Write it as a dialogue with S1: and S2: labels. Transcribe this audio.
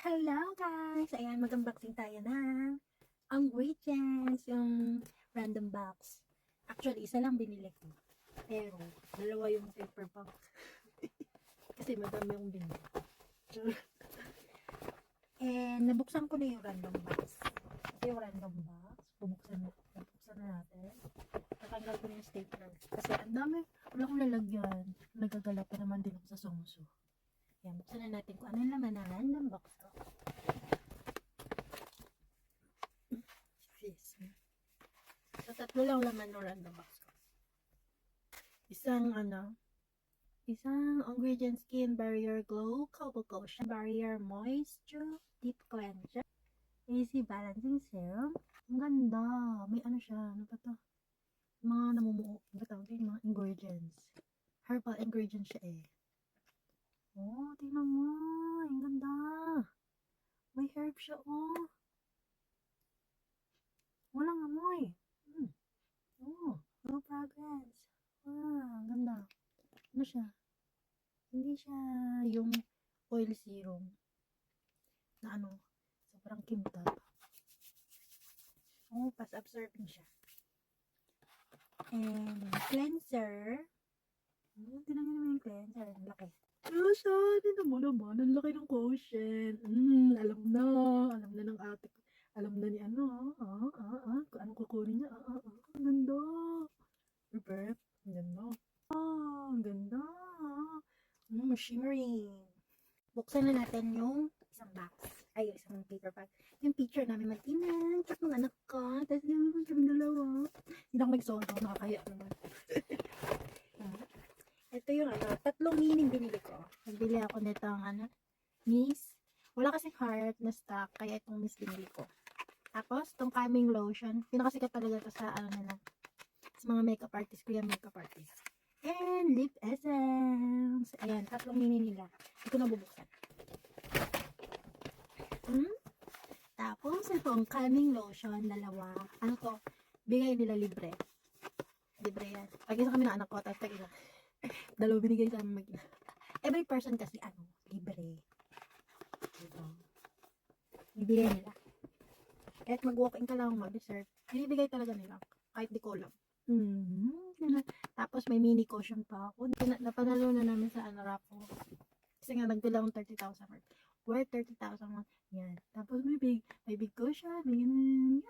S1: Hello guys! Ayan, mag-unboxing tayo ng ingredients, yung random box. Actually, isa lang binili ko. Pero, dalawa yung paper box. Kasi madami yung binili. And, nabuksan ko na yung random box. Ito yung random box. Nabuksan na natin. Natanggal ko na yung stapler. Kasi ang dami, wala akong lalagyan. Nagagala pa naman din ako sa sumuso. Yan, buksan na natin kung ano yung laman ng random box ko. So, tatlo lang laman ng random box ko. Isang ingredient skin barrier glow, Cobalt Cushion barrier moisture, deep cleanser, easy balancing serum. Ang ganda. May ano siya, ano pa to? Mga namumuo. Ba tawag yung mga ingredients. Herbal ingredients siya eh. Oh, tingnan mo. Ang ganda. May herb siya oh. Walang amoy. Oh, no fragrance. Ang ganda. Ano siya? Hindi siya yung oil serum na sobrang kintab. Oh, fast absorbing siya. And cleanser. Tingnan nyo naman yung cleanser. Ang laki. Tingnan mo naman. Ang laki ng cushion. Alam na. Alam na ng ate ko. Alam na ni kung anong kukunin niya. Ang ganda. Perfect. Ang ganda. Ang ganda. Shimmering. Buksan na natin yung isang box. Ay, isang paper bag. Yung picture namin mag-inan. Tapos ng anak ko. Tapos yung kami dalawa. Hindi ako mag-solo. Nakakaya naman. Ito yung tatlong meaning binili ko. Nagbili ako nito ang Miss. Wala kasing heart na stock. Kaya itong Miss binili ko. Tapos, itong calming lotion. Pinakasikat talaga ito sa sa mga makeup artist. Kuya makeup artist. And lip essence. Ayan, tatlong mini nila. Hindi ko nabubuksan. Tapos, itong calming lotion, dalawa. Ano to? Bigay nila libre. Libre yan. Pag-isa kami ng anak ko, tapos tag-ina. Dalawa binigay sa amin mag-ina. Every person kasi, libre. Diba? Bibigay nila. Kahit mag-walk-in ka lang, mag-dessert. Binibigay talaga nila. Kahit di ko lang. Tapos may mini cushion pa ako. Napanalo na namin sa raffle. Kasi nga nagbilang 30,000 worth 30,000. Yan. Tapos may big cushion. May ganun.